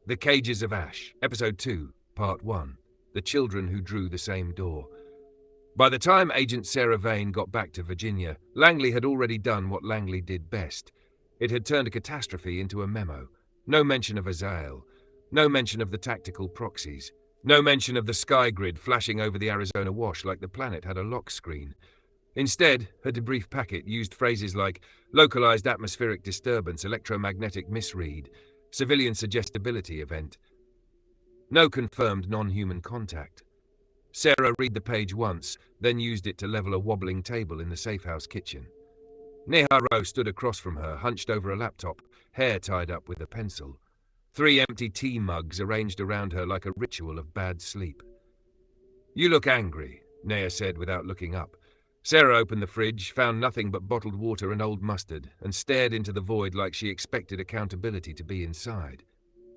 The Cages of Ash, Episode 2, Part 1. The Children Who Drew the Same Door. By the time Agent Sera Vane got back to Virginia, Langley had already done what Langley did best. It had turned a catastrophe into a memo. No mention of Ahll. No mention of the tactical proxies. No mention of the sky grid flashing over the Arizona wash like the planet had a lock screen. Instead, her debrief packet used phrases like localized atmospheric disturbance, electromagnetic misread, civilian suggestibility event. No confirmed non-human contact. Sera read the page once, then used it to level a wobbling table in the safe-house kitchen. Neha stood across from her, hunched over a laptop, hair tied up with a pencil. 3 empty tea mugs arranged around her like a ritual of bad sleep. "You look angry," Neha said without looking up. Sera opened the fridge, found nothing but bottled water and old mustard, and stared into the void like she expected accountability to be inside.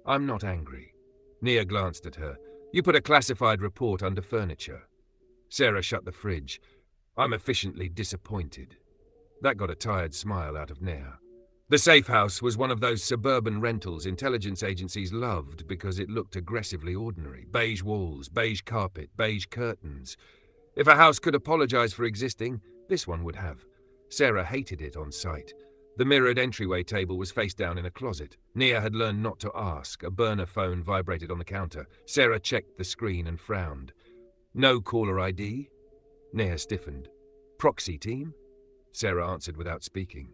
"I'm not angry." Neha glanced at her. "You put a classified report under furniture." Sera shut the fridge. "I'm efficiently disappointed." That got a tired smile out of Neha. The safe house was one of those suburban rentals intelligence agencies loved because it looked aggressively ordinary. Beige walls, beige carpet, beige curtains. If a house could apologize for existing, this one would have. Sera hated it on sight. The mirrored entryway table was face down in a closet. Neha had learned not to ask. A burner phone vibrated on the counter. Sera checked the screen and frowned. "No caller ID?" Neha stiffened. "Proxy team?" Sera answered without speaking.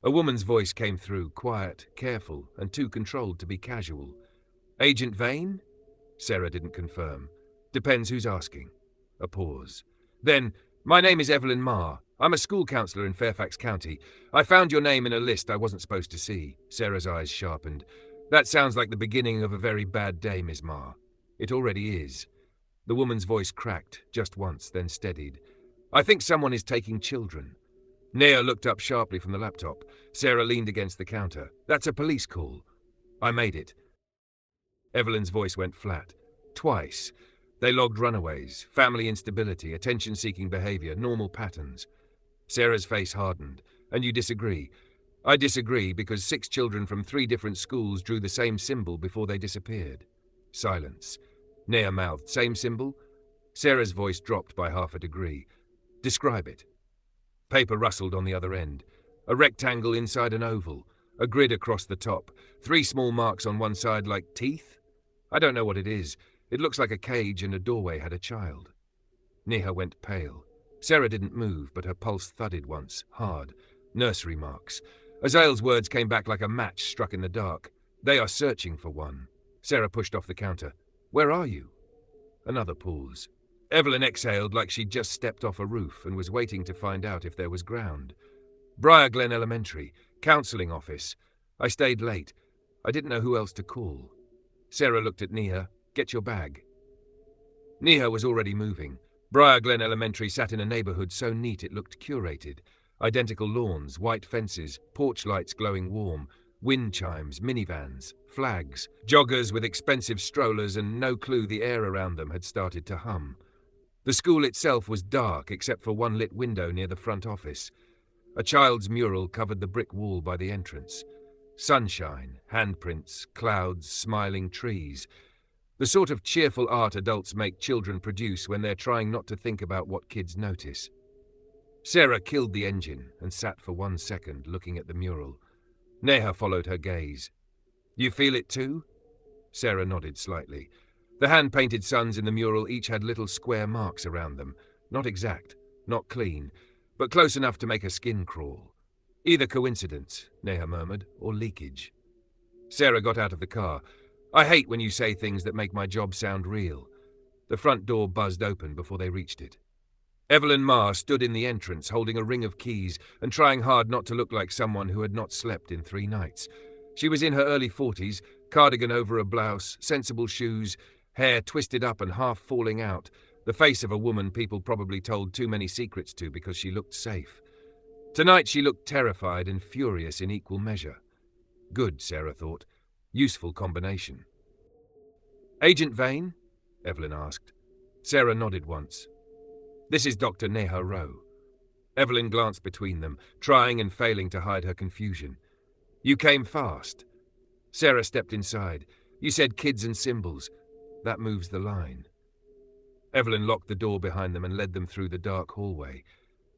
A woman's voice came through, quiet, careful, and too controlled to be casual. "Agent Vane?" Sera didn't confirm. "Depends who's asking." A pause. Then, "My name is Evelyn Marr. I'm a school counselor in Fairfax County. I found your name in a list I wasn't supposed to see." Sera's eyes sharpened. "That sounds like the beginning of a very bad day, Ms. Marr." "It already is." The woman's voice cracked, just once, then steadied. "I think someone is taking children." Neha looked up sharply from the laptop. Sera leaned against the counter. "That's a police call." "I made it." Evelyn's voice went flat. "Twice. They logged runaways, family instability, attention-seeking behavior, normal patterns." Sera's face hardened. "And you disagree?" "I disagree because 6 children from 3 different schools drew the same symbol before they disappeared." Silence. Neha mouthed, "Same symbol?" Sera's voice dropped by half a degree. "Describe it." Paper rustled on the other end. A rectangle inside an oval. A grid across the top. 3 small marks on one side like teeth? "I don't know what it is. It looks like a cage and a doorway had a child." Neha went pale. Sera didn't move, but her pulse thudded once, hard. "Nursery marks." Ahll's words came back like a match struck in the dark. "They are searching for one." Sera pushed off the counter. "Where are you?" Another pause. Evelyn exhaled like she'd just stepped off a roof and was waiting to find out if there was ground. "Briar Glen Elementary, counselling office. I stayed late. I didn't know who else to call." Sera looked at Neha. "Get your bag." Neha was already moving. Briar Glen Elementary sat in a neighborhood so neat it looked curated. Identical lawns, white fences, porch lights glowing warm, wind chimes, minivans, flags, joggers with expensive strollers, and no clue the air around them had started to hum. The school itself was dark except for one lit window near the front office. A child's mural covered the brick wall by the entrance. Sunshine, handprints, clouds, smiling trees. The sort of cheerful art adults make children produce when they're trying not to think about what kids notice. Sera killed the engine and sat for 1 second looking at the mural. Neha followed her gaze. "You feel it too?" Sera nodded slightly. The hand-painted suns in the mural each had little square marks around them. Not exact, not clean, but close enough to make her skin crawl. "Either coincidence," Neha murmured, "or leakage." Sera got out of the car. "I hate when you say things that make my job sound real." The front door buzzed open before they reached it. Evelyn Marr stood in the entrance, holding a ring of keys and trying hard not to look like someone who had not slept in 3 nights. She was in her early 40s, cardigan over a blouse, sensible shoes, hair twisted up and half falling out, the face of a woman people probably told too many secrets to because she looked safe. Tonight she looked terrified and furious in equal measure. Good, Sera thought. Useful combination. "Agent Vane?" Evelyn asked. Sera nodded once. "This is Dr. Neha Rowe." Evelyn glanced between them, trying and failing to hide her confusion. "You came fast." Sera stepped inside. You said kids and symbols. That moves the line. Evelyn locked the door behind them and led them through the dark hallway.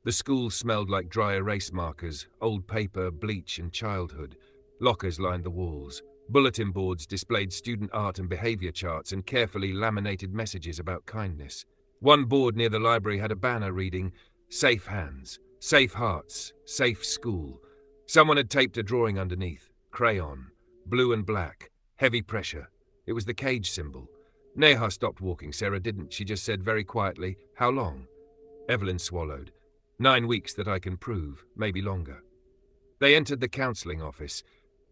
The school smelled like dry erase markers, old paper, bleach, and childhood. Lockers lined the walls. Bulletin boards displayed student art and behavior charts and carefully laminated messages about kindness. One board near the library had a banner reading, "Safe hands, safe hearts, safe school." Someone had taped a drawing underneath, crayon, blue and black, heavy pressure. It was the cage symbol. Neha stopped walking. Sera didn't. She just said very quietly, "How long?" Evelyn swallowed. 9 weeks that I can prove, maybe longer. They entered the counselling office.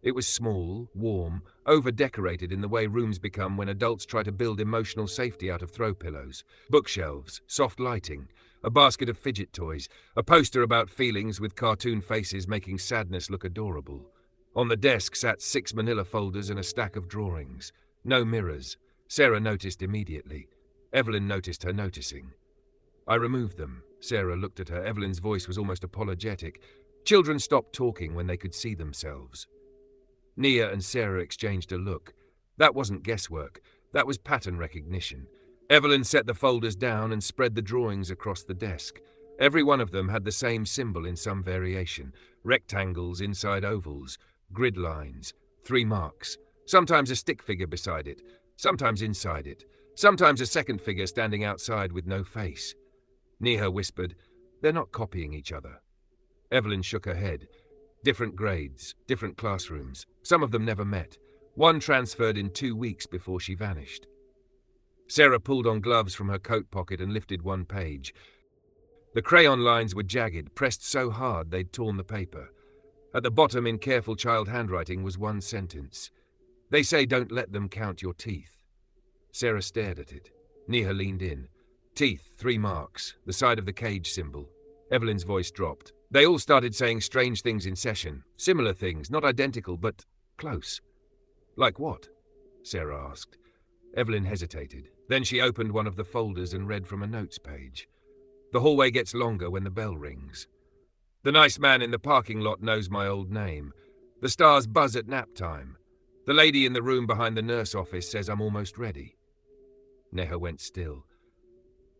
It was small, warm, over-decorated in the way rooms become when adults try to build emotional safety out of throw pillows. Bookshelves, soft lighting, a basket of fidget toys, a poster about feelings with cartoon faces making sadness look adorable. On the desk sat 6 manila folders and a stack of drawings. No mirrors. Sera noticed immediately. Evelyn noticed her noticing. I removed them. Sera looked at her. Evelyn's voice was almost apologetic. Children stopped talking when they could see themselves. Nia and Sera exchanged a look. That wasn't guesswork. That was pattern recognition. Evelyn set the folders down and spread the drawings across the desk. Every one of them had the same symbol in some variation. Rectangles inside ovals, grid lines, 3 marks. Sometimes a stick figure beside it, sometimes inside it, sometimes a second figure standing outside with no face. Nia whispered, "They're not copying each other." Evelyn shook her head. Different grades, different classrooms. Some of them never met. One transferred in 2 weeks before she vanished. Sera pulled on gloves from her coat pocket and lifted one page. The crayon lines were jagged, pressed so hard they'd torn the paper. At the bottom, in careful child handwriting, was one sentence. "They say don't let them count your teeth." Sera stared at it. Nia leaned in. Teeth, 3 marks, the side of the cage symbol. Evelyn's voice dropped. They all started saying strange things in session. Similar things, not identical, but close. "Like what?" Sera asked. Evelyn hesitated. Then she opened one of the folders and read from a notes page. "The hallway gets longer when the bell rings. The nice man in the parking lot knows my old name. The stars buzz at nap time. The lady in the room behind the nurse office says I'm almost ready." Neha went still.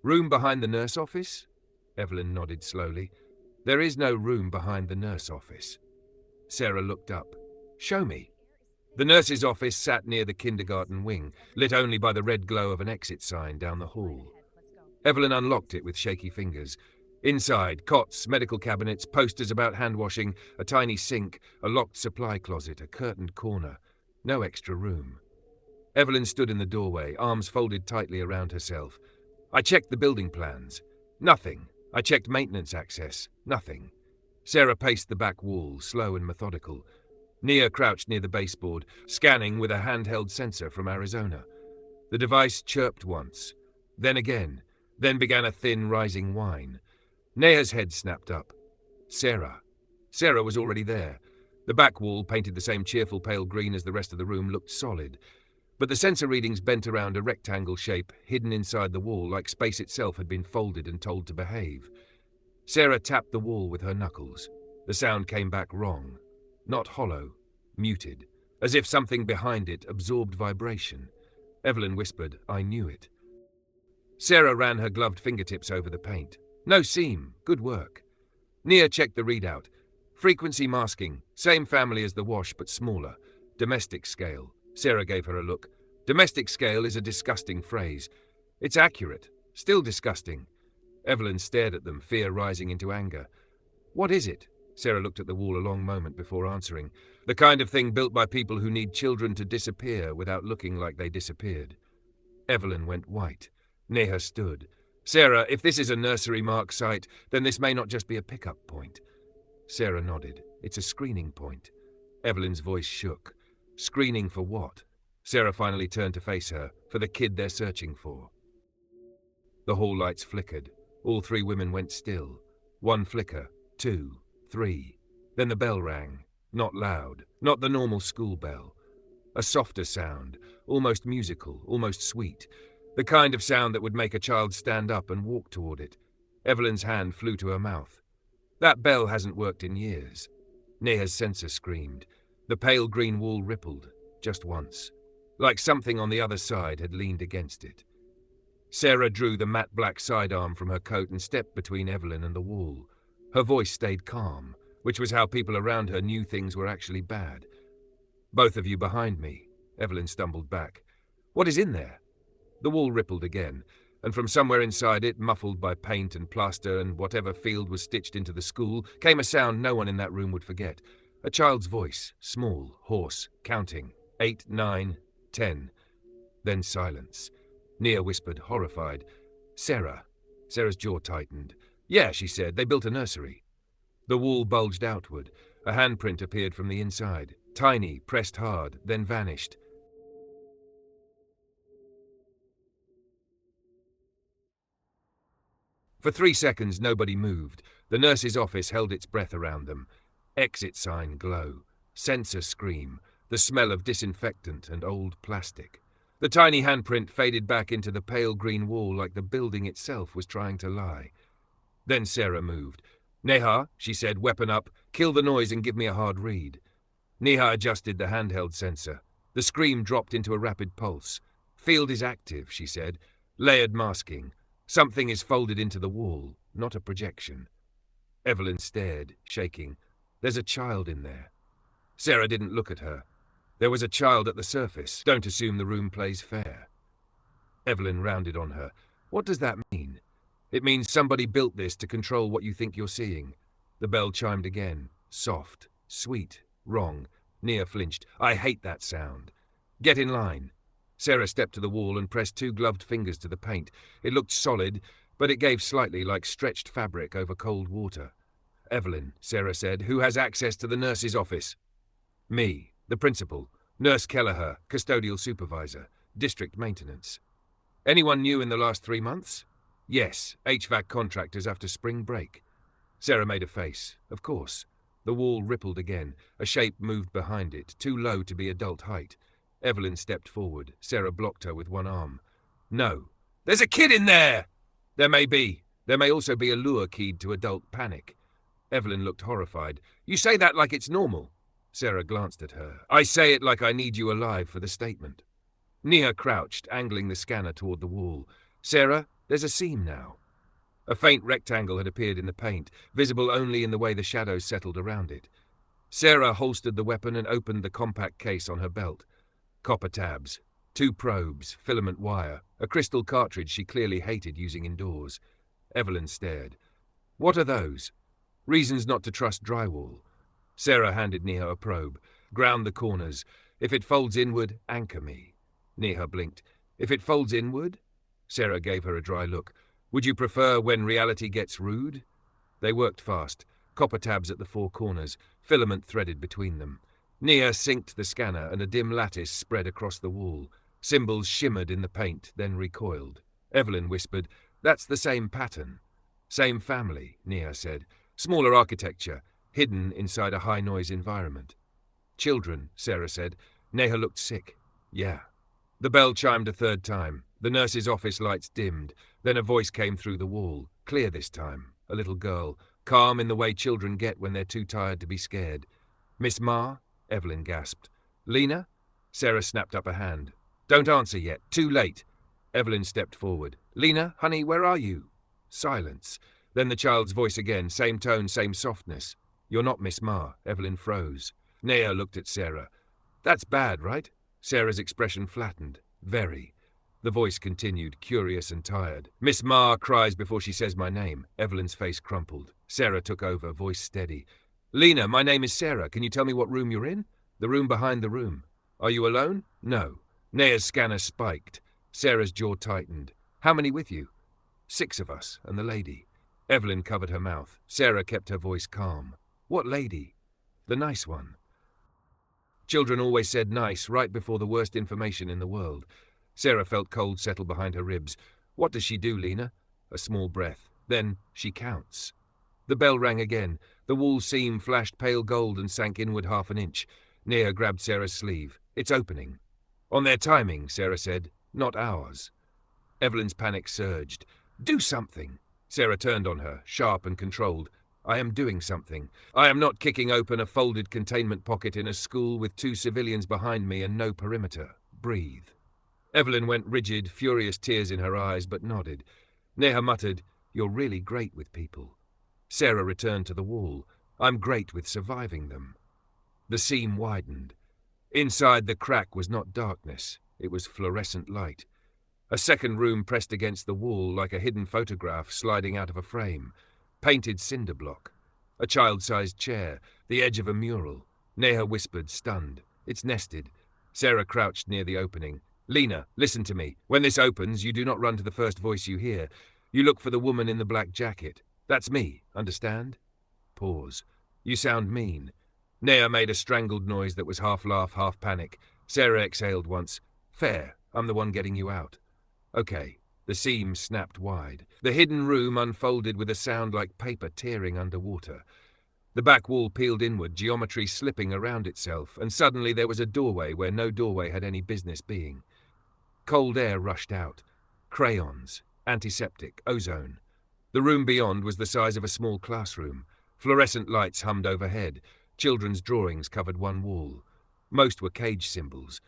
"Room behind the nurse office?" Evelyn nodded slowly. "There is no room behind the nurse office." Sera looked up. "Show me." The nurse's office sat near the kindergarten wing, lit only by the red glow of an exit sign down the hall. Evelyn unlocked it with shaky fingers. Inside, cots, medical cabinets, posters about hand-washing, a tiny sink, a locked supply closet, a curtained corner. No extra room. Evelyn stood in the doorway, arms folded tightly around herself. "I checked the building plans. Nothing. I checked maintenance access. Nothing." Sera paced the back wall, slow and methodical. Nia crouched near the baseboard, scanning with a handheld sensor from Arizona. The device chirped once, then again, then began a thin, rising whine. Neha's head snapped up. Sera. Sera was already there. The back wall, painted the same cheerful pale green as the rest of the room, looked solid. But the sensor readings bent around a rectangle shape, hidden inside the wall, like space itself had been folded and told to behave. Sera tapped the wall with her knuckles. The sound came back wrong. Not hollow, muted, as if something behind it absorbed vibration. Evelyn whispered, "I knew it." Sera ran her gloved fingertips over the paint. "No seam. Good work." Nia checked the readout. "Frequency masking. Same family as the wash, but smaller. Domestic scale." Sera gave her a look. "Domestic scale is a disgusting phrase. It's accurate. Still disgusting." Evelyn stared at them, fear rising into anger. "What is it?" Sera looked at the wall a long moment before answering. "The kind of thing built by people who need children to disappear without looking like they disappeared." Evelyn went white. Neha stood. "Sera, if this is a nursery mark site, then this may not just be a pickup point." Sera nodded. "It's a screening point." Evelyn's voice shook. "Screening for what?" Sera finally turned to face her. "For the kid they're searching for." The hall lights flickered. All 3 women went still. 1 flicker, 2, 3. Then the bell rang. Not loud, not the normal school bell. A softer sound, almost musical, almost sweet. The kind of sound that would make a child stand up and walk toward it. Evelyn's hand flew to her mouth. "That bell hasn't worked in years." Neha's sensor screamed. The pale green wall rippled. just once, like something on the other side had leaned against it. Sera drew the matte black sidearm from her coat and stepped between Evelyn and the wall. Her voice stayed calm, which was how people around her knew things were actually bad. "Both of you behind me," Evelyn stumbled back. "What is in there?" The wall rippled again, and from somewhere inside it, muffled by paint and plaster and whatever field was stitched into the school, came a sound no one in that room would forget. A child's voice, small, hoarse, counting. 8, 9, 10. Then silence. Nia whispered, horrified, "Sera." Sera's jaw tightened. "Yeah," she said, "they built a nursery." The wall bulged outward. A handprint appeared from the inside. Tiny, pressed hard, then vanished. For 3 seconds, nobody moved. The nurse's office held its breath around them. Exit sign glow. Sensor scream. The smell of disinfectant and old plastic. The tiny handprint faded back into the pale green wall like the building itself was trying to lie. Then Sera moved. "Neha," she said, "weapon up. Kill the noise and give me a hard read." Neha adjusted the handheld sensor. The scream dropped into a rapid pulse. "Field is active," she said. "Layered masking. Something is folded into the wall, not a projection." Evelyn stared, shaking. "There's a child in there." Sera didn't look at her. "There was a child at the surface. Don't assume the room plays fair." Evelyn rounded on her. "What does that mean?" "It means somebody built this to control what you think you're seeing." The bell chimed again. Soft, sweet, wrong. Nia flinched. "I hate that sound." "Get in line." Sera stepped to the wall and pressed 2 gloved fingers to the paint. It looked solid, but it gave slightly like stretched fabric over cold water. "Evelyn," Sera said, "who has access to the nurse's office?" "Me, the principal. Nurse Kelleher, custodial supervisor. District maintenance." "Anyone new in the last 3 months?" "Yes, HVAC contractors after spring break." Sera made a face. "Of course." The wall rippled again. A shape moved behind it, too low to be adult height. Evelyn stepped forward. Sera blocked her with one arm. "No." "There's a kid in there!" "There may be. There may also be a lure keyed to adult panic." Evelyn looked horrified. "You say that like it's normal." Sera glanced at her. "I say it like I need you alive for the statement." Nia crouched, angling the scanner toward the wall. "Sera, there's a seam now." A faint rectangle had appeared in the paint, visible only in the way the shadows settled around it. Sera holstered the weapon and opened the compact case on her belt. Copper tabs, 2 probes, filament wire, a crystal cartridge she clearly hated using indoors. Evelyn stared. "What are those?" "Reasons not to trust drywall." Sera handed Nia a probe. "Ground the corners. If it folds inward, anchor me." Nia blinked. "If it folds inward?" Sera gave her a dry look. "Would you prefer when reality gets rude?" They worked fast. Copper tabs at the 4 corners, filament threaded between them. Nia synced the scanner and a dim lattice spread across the wall. Symbols shimmered in the paint, then recoiled. Evelyn whispered, "That's the same pattern." "Same family," Nia said. "Smaller architecture, hidden inside a high-noise environment." "Children," Sera said. Neha looked sick. "Yeah." The bell chimed a 3rd time. The nurse's office lights dimmed. Then a voice came through the wall, clear this time. A little girl, calm in the way children get when they're too tired to be scared. "Miss Ma?" Evelyn gasped. "Lena?" Sera snapped up a hand. "Don't answer yet. Too late." Evelyn stepped forward. "Lena, honey, where are you?" Silence. Then the child's voice again, same tone, same softness. "You're not Miss Ma." Evelyn froze. Neha looked at Sera. "That's bad, right?" Sera's expression flattened. "Very." The voice continued, curious and tired. "Miss Ma cries before she says my name." Evelyn's face crumpled. Sera took over, voice steady. "Lena, my name is Sera. Can you tell me what room you're in?" "The room behind the room." "Are you alone?" "No." Nea's scanner spiked. Sera's jaw tightened. "How many with you?" "6 of us, and the lady." Evelyn covered her mouth. Sera kept her voice calm. "What lady?" "The nice one." Children always said nice right before the worst information in the world. Sera felt cold settle behind her ribs. "What does she do, Lena?" A small breath. Then, "She counts." The bell rang again. The wall seam flashed pale gold and sank inward 1/2 an inch. Neha grabbed Sera's sleeve. "It's opening." "On their timing," Sera said. "Not ours." Evelyn's panic surged. "Do something." Sera turned on her, sharp and controlled. I am doing something. I am not kicking open a folded containment pocket in a school with 2 civilians behind me and no perimeter. Breathe. Evelyn went rigid, furious tears in her eyes, but nodded. Neha muttered, "You're really great with people." Sera returned to the wall. "I'm great with surviving them." The seam widened. Inside the crack was not darkness, it was fluorescent light. A second room pressed against the wall like a hidden photograph sliding out of a frame. Painted cinder block. A child-sized chair, the edge of a mural. Neha whispered, stunned. "It's nested." Sera crouched near the opening. "Lena, listen to me. When this opens, you do not run to the first voice you hear. You look for the woman in the black jacket. That's me, understand?" Pause. "You sound mean." Neha made a strangled noise that was half laugh, half panic. Sera exhaled once. "Fair, I'm the one getting you out." "Okay." The seam snapped wide. The hidden room unfolded with a sound like paper tearing underwater. The back wall peeled inward, geometry slipping around itself, and suddenly there was a doorway where no doorway had any business being. Cold air rushed out. Crayons, antiseptic, ozone. The room beyond was the size of a small classroom. Fluorescent lights hummed overhead. Children's drawings covered one wall. Most were cage symbols.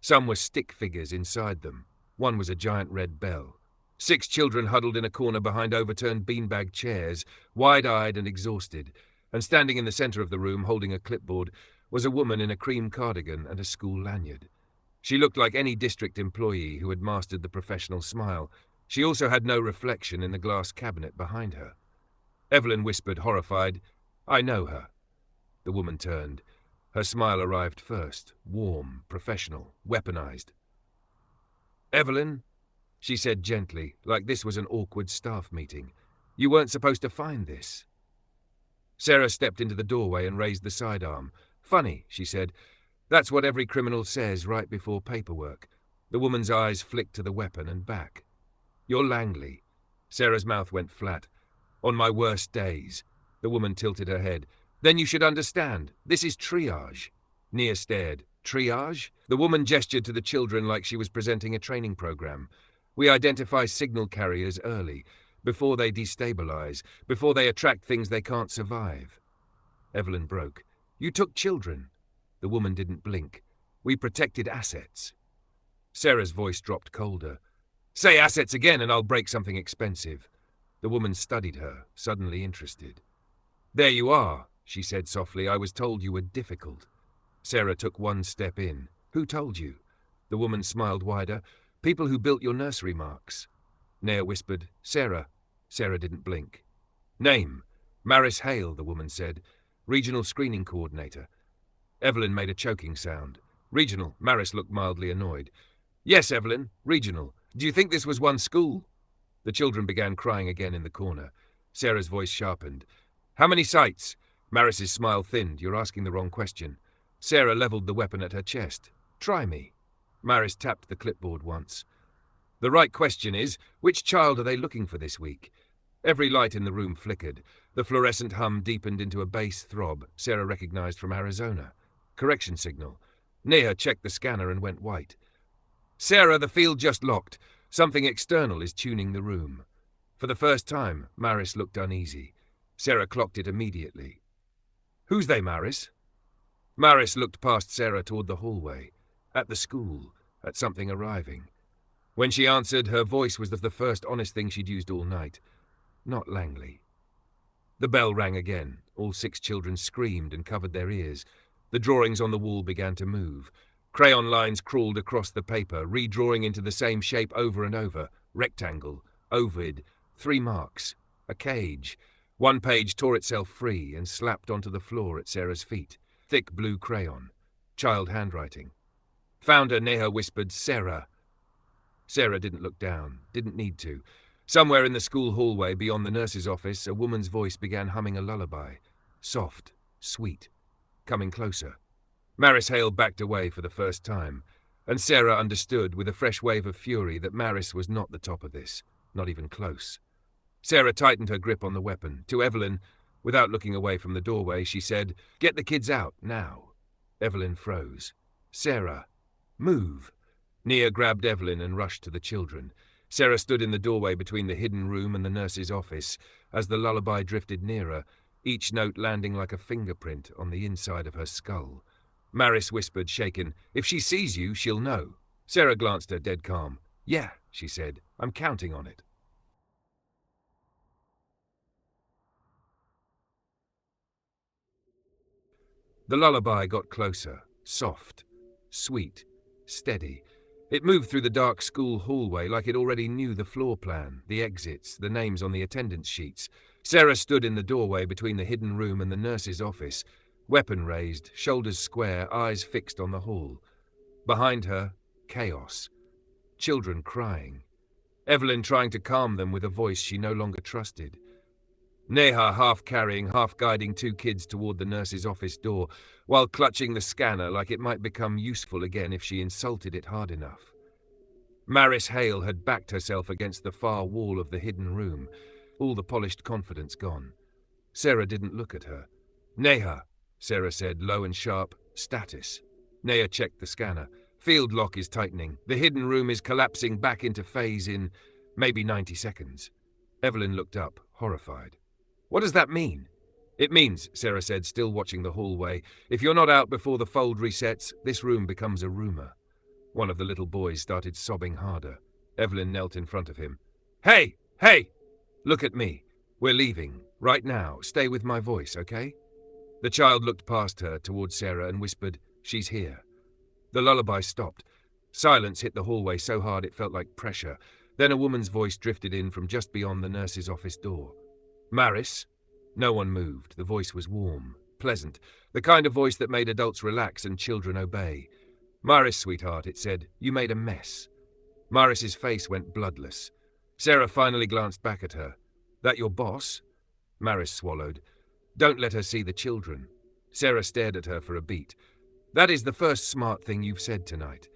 Some were stick figures inside them. One was a giant red bell. 6 children huddled in a corner behind overturned beanbag chairs, wide-eyed and exhausted, and standing in the center of the room, holding a clipboard, was a woman in a cream cardigan and a school lanyard. She looked like any district employee who had mastered the professional smile. She also had no reflection in the glass cabinet behind her. Evelyn whispered, horrified, "I know her." The woman turned. Her smile arrived first, warm, professional, weaponized. "Evelyn," she said gently, like this was an awkward staff meeting, "you weren't supposed to find this." Sera stepped into the doorway and raised the sidearm. "Funny," she said. "That's what every criminal says right before paperwork." The woman's eyes flicked to the weapon and back. "You're Langley." Sera's mouth went flat. "On my worst days." The woman tilted her head. "Then you should understand. This is triage." Nia stared. "Triage?" The woman gestured to the children like she was presenting a training program. "We identify signal carriers early, before they destabilize, before they attract things they can't survive." Evelyn broke. "You took children." The woman didn't blink. "We protected assets." Sera's voice dropped colder. "Say assets again and I'll break something expensive." The woman studied her, suddenly interested. "There you are," she said softly. "I was told you were difficult." Sera took one step in. "Who told you?" The woman smiled wider. "People who built your nursery marks." Neha whispered, "Sera." Sera didn't blink. "Name?" "Maris Hale," the woman said. "Regional screening coordinator." Evelyn made a choking sound. "Regional." Maris looked mildly annoyed. "Yes, Evelyn, regional. Do you think this was one school?" The children began crying again in the corner. Sera's voice sharpened. "How many sites?" Maris's smile thinned. "You're asking the wrong question." Sera leveled the weapon at her chest. "Try me." Maris tapped the clipboard once. "The right question is, which child are they looking for this week?" Every light in the room flickered. The fluorescent hum deepened into a bass throb Sera recognized from Arizona. Correction signal. Neha checked the scanner and went white. "Sera, the field just locked. Something external is tuning the room." For the first time, Maris looked uneasy. Sera clocked it immediately. "Who's they, Maris?" Maris looked past Sera toward the hallway. At the school. At something arriving. When she answered, her voice was the first honest thing she'd used all night. "Not Langley." The bell rang again. All 6 children screamed and covered their ears. The drawings on the wall began to move. Crayon lines crawled across the paper, redrawing into the same shape over and over. Rectangle, ovoid, 3 marks, a cage. One page tore itself free and slapped onto the floor at Sera's feet. Thick blue crayon. Child handwriting. Founder Neha whispered, "Sera." Sera didn't look down, didn't need to. Somewhere in the school hallway beyond the nurse's office, a woman's voice began humming a lullaby. Soft, sweet, coming closer. Maris Hale backed away for the first time, and Sera understood with a fresh wave of fury that Maris was not the top of this, not even close. Sera tightened her grip on the weapon. To Evelyn, without looking away from the doorway, she said, "Get the kids out, now." Evelyn froze. "Sera, move." Nia grabbed Evelyn and rushed to the children. Sera stood in the doorway between the hidden room and the nurse's office. As the lullaby drifted nearer, each note landing like a fingerprint on the inside of her skull. Maris whispered, shaken, "If she sees you, she'll know." Sera glanced her dead calm. "Yeah," she said, "I'm counting on it." The lullaby got closer, soft, sweet, steady. It moved through the dark school hallway like it already knew the floor plan, the exits, the names on the attendance sheets. Sera stood in the doorway between the hidden room and the nurse's office, weapon raised, shoulders square, eyes fixed on the hall. Behind her, chaos. Children crying. Evelyn trying to calm them with a voice she no longer trusted. Neha half carrying, half guiding two kids toward the nurse's office door, while clutching the scanner like it might become useful again if she insulted it hard enough. Maris Hale had backed herself against the far wall of the hidden room, all the polished confidence gone. Sera didn't look at her. "Neha," Sera said, low and sharp, "status." Neha checked the scanner. "Field lock is tightening. The hidden room is collapsing back into phase in maybe 90 seconds. Evelyn looked up, horrified. "What does that mean?" "It means," Sera said, still watching the hallway, "if you're not out before the fold resets, this room becomes a rumor." One of the little boys started sobbing harder. Evelyn knelt in front of him. "Hey! Hey! Look at me. We're leaving. Right now. Stay with my voice, okay?" The child looked past her, toward Sera, and whispered, "She's here." The lullaby stopped. Silence hit the hallway so hard it felt like pressure. Then a woman's voice drifted in from just beyond the nurse's office door. "Maris?" No one moved. The voice was warm, pleasant, the kind of voice that made adults relax and children obey. "Maris, sweetheart," it said, "you made a mess." Maris's face went bloodless. Sera finally glanced back at her. "That your boss?" Maris swallowed. "Don't let her see the children." Sera stared at her for a beat. "That is the first smart thing you've said tonight."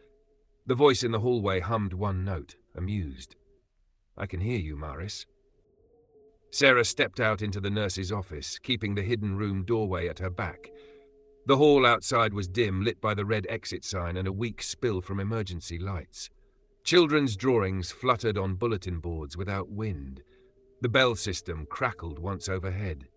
The voice in the hallway hummed one note, amused. "I can hear you, Maris." Sera stepped out into the nurse's office, keeping the hidden room doorway at her back. The hall outside was dim, lit by the red exit sign and a weak spill from emergency lights. Children's drawings fluttered on bulletin boards without wind. The bell system crackled once overhead.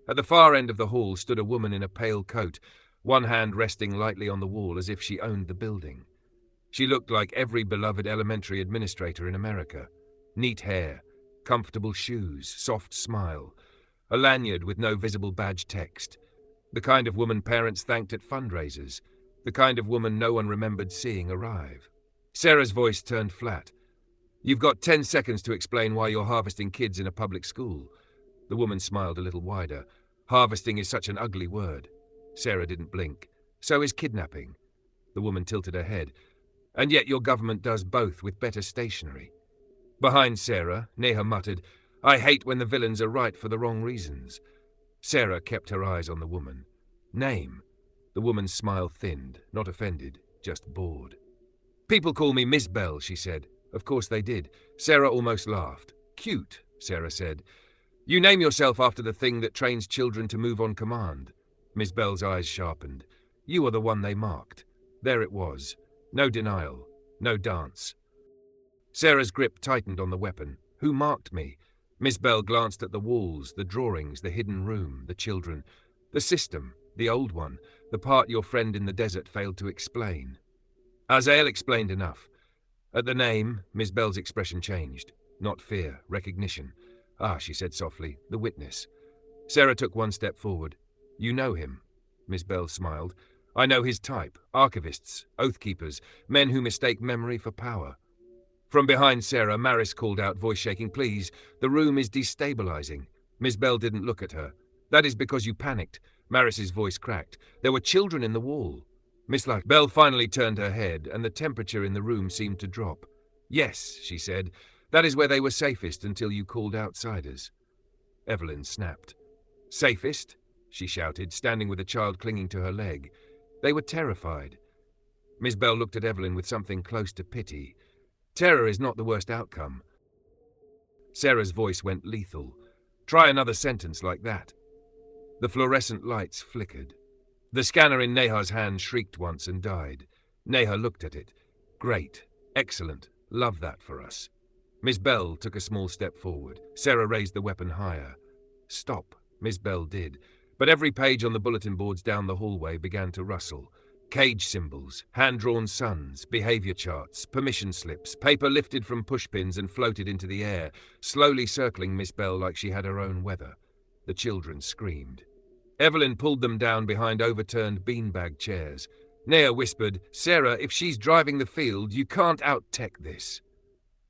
At the far end of the hall stood a woman in a pale coat, one hand resting lightly on the wall as if she owned the building. She looked like every beloved elementary administrator in America. Neat hair, comfortable shoes, soft smile, a lanyard with no visible badge text. The kind of woman parents thanked at fundraisers, the kind of woman no one remembered seeing arrive. Sera's voice turned flat. "You've got 10 seconds to explain why you're harvesting kids in a public school." The woman smiled a little wider. "Harvesting is such an ugly word." Sera didn't blink. "So is kidnapping." The woman tilted her head. "And yet your government does both with better stationery." Behind Sera, Neha muttered, "I hate when the villains are right for the wrong reasons." Sera kept her eyes on the woman. "Name?" The woman's smile thinned, not offended, just bored. "People call me Miss Bell," she said. Of course they did. Sera almost laughed. "Cute," Sera said. "You name yourself after the thing that trains children to move on command." Miss Bell's eyes sharpened. "You are the one they marked." There it was. No denial. No dance. Sera's grip tightened on the weapon. "Who marked me?" Miss Bell glanced at the walls, the drawings, the hidden room, the children. "The system, the old one, the part your friend in the desert failed to explain." Ahll explained enough. At the name, Miss Bell's expression changed. Not fear, recognition. "Ah," she said softly, "the witness." Sera took one step forward. "You know him?" Miss Bell smiled. "I know his type. Archivists, oath-keepers, men who mistake memory for power." From behind Sera, Maris called out, voice shaking, "Please, the room is destabilizing." Miss Bell didn't look at her. "That is because you panicked." Maris's voice cracked. "There were children in the wall." Bell finally turned her head, and the temperature in the room seemed to drop. "Yes," she said, "that is where they were safest until you called outsiders." Evelyn snapped. "Safest?" she shouted, standing with a child clinging to her leg. "They were terrified." Miss Bell looked at Evelyn with something close to pity. "Terror is not the worst outcome." Sera's voice went lethal. "Try another sentence like that." The fluorescent lights flickered. The scanner in Neha's hand shrieked once and died. Neha looked at it. "Great. Excellent. Love that for us." Miss Bell took a small step forward. Sera raised the weapon higher. "Stop," Miss Bell did, but every page on the bulletin boards down the hallway began to rustle. Cage symbols, hand-drawn suns, behavior charts, permission slips, paper lifted from pushpins and floated into the air, slowly circling Miss Bell like she had her own weather. The children screamed. Evelyn pulled them down behind overturned beanbag chairs. Nea whispered, "Sera, if she's driving the field, you can't out-tech this."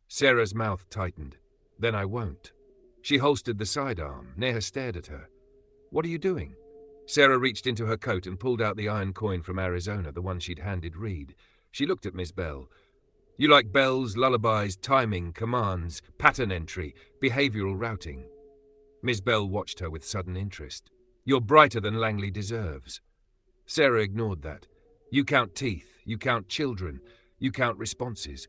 Sera's mouth tightened. "Then I won't." She holstered the sidearm. Nea stared at her. "What are you doing?" Sera reached into her coat and pulled out the iron coin from Arizona, the one she'd handed Reed. She looked at Miss Bell. "You like bells, lullabies, timing, commands, pattern entry, behavioral routing." Miss Bell watched her with sudden interest. "You're brighter than Langley deserves." Sera ignored that. "You count teeth, you count children, you count responses."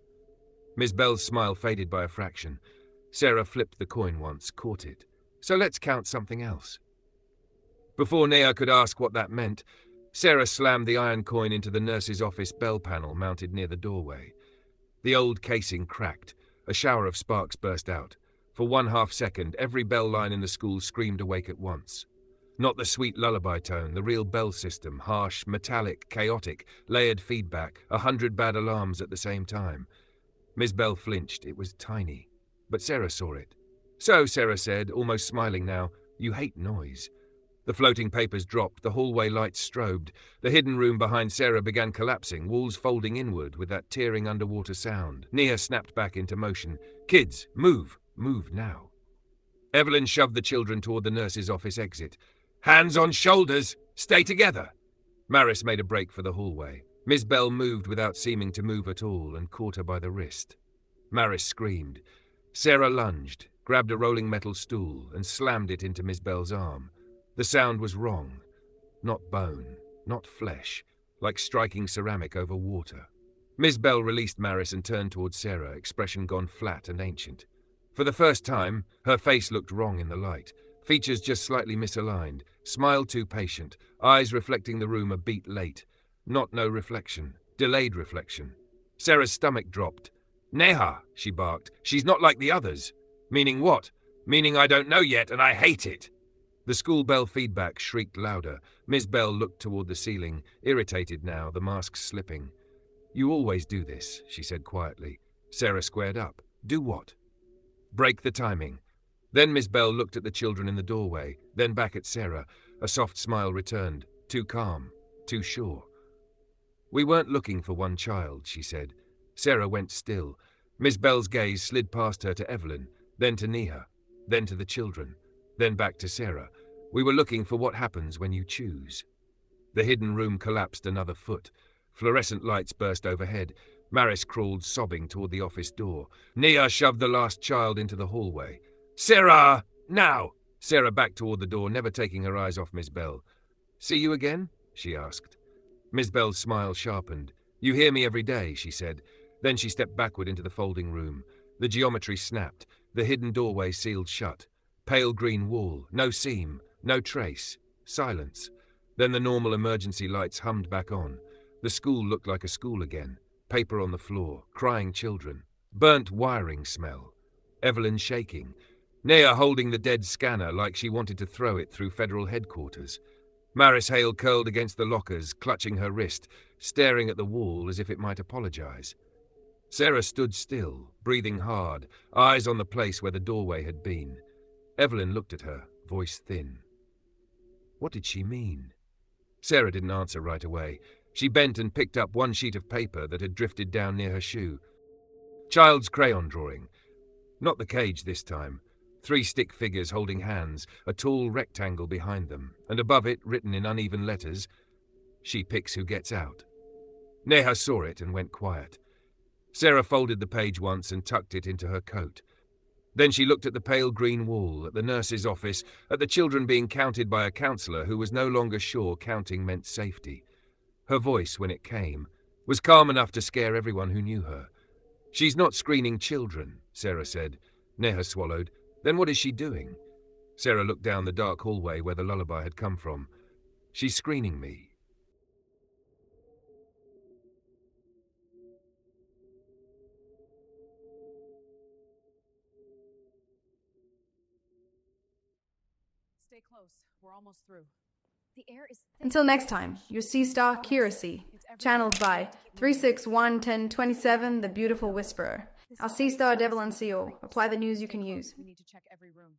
Miss Bell's smile faded by a fraction. Sera flipped the coin once, caught it. "So let's count something else." Before Nea could ask what that meant, Sera slammed the iron coin into the nurse's office bell panel mounted near the doorway. The old casing cracked. A shower of sparks burst out. For 1/2 second, every bell line in the school screamed awake at once. Not the sweet lullaby tone, the real bell system, harsh, metallic, chaotic, layered feedback, 100 bad alarms at the same time. Miss Bell flinched. It was tiny. But Sera saw it. "So," Sera said, almost smiling now, "you hate noise." The floating papers dropped, the hallway lights strobed. The hidden room behind Sera began collapsing, walls folding inward with that tearing underwater sound. Nea snapped back into motion. "Kids, move! Move now." Evelyn shoved the children toward the nurse's office exit. "Hands on shoulders! Stay together!" Maris made a break for the hallway. Miss Bell moved without seeming to move at all and caught her by the wrist. Maris screamed. Sera lunged, grabbed a rolling metal stool, and slammed it into Miss Bell's arm. The sound was wrong. Not bone, not flesh, like striking ceramic over water. Miss Bell released Maris and turned towards Sera, expression gone flat and ancient. For the first time, her face looked wrong in the light. Features just slightly misaligned, smile too patient, eyes reflecting the room a beat late. Not no reflection, delayed reflection. Sera's stomach dropped. "Neha," she barked, "she's not like the others." "Meaning what?" "Meaning I don't know yet, and I hate it." The school bell feedback shrieked louder. Miss Bell looked toward the ceiling, irritated now, the masks slipping. "You always do this," she said quietly. Sera squared up. "Do what?" "Break the timing." Then Miss Bell looked at the children in the doorway, then back at Sera. A soft smile returned. Too calm, too sure. "We weren't looking for one child," she said. Sera went still. Miss Bell's gaze slid past her to Evelyn, then to Neha, then to the children, then back to Sera. "We were looking for what happens when you choose." The hidden room collapsed another foot. Fluorescent lights burst overhead. Maris crawled sobbing toward the office door. Neha shoved the last child into the hallway. "Sera! Now!" Sera backed toward the door, never taking her eyes off Miss Bell. "See you again?" she asked. Miss Bell's smile sharpened. "You hear me every day," she said. Then she stepped backward into the folding room. The geometry snapped. The hidden doorway sealed shut. Pale green wall. No seam. No trace. Silence. Then the normal emergency lights hummed back on. The school looked like a school again. Paper on the floor. Crying children. Burnt wiring smell. Evelyn shaking. Nea holding the dead scanner like she wanted to throw it through federal headquarters. Maris Hale curled against the lockers, clutching her wrist, staring at the wall as if it might apologize. Sera stood still, breathing hard, eyes on the place where the doorway had been. Evelyn looked at her, voice thin. What did she mean? Sera didn't answer right away. She bent and picked up one sheet of paper that had drifted down near her shoe. Child's crayon drawing. Not the cage this time. 3 stick figures holding hands, a tall rectangle behind them, and above it, written in uneven letters, "She picks who gets out." Neha saw it and went quiet. Sera folded the page once and tucked it into her coat. Then she looked at the pale green wall, at the nurse's office, at the children being counted by a counselor who was no longer sure counting meant safety. Her voice, when it came, was calm enough to scare everyone who knew her. "She's not screening children," Sera said. Neha swallowed. "Then what is she doing?" Sera looked down the dark hallway where the lullaby had come from. "She's screening me." Stay close. We're almost through. The air is thick. Until next time, your sea star Kiracy, channeled by 361-1027, the beautiful whisperer. Our sea star Devalan seal. Apply the news you can use. We need to check every room.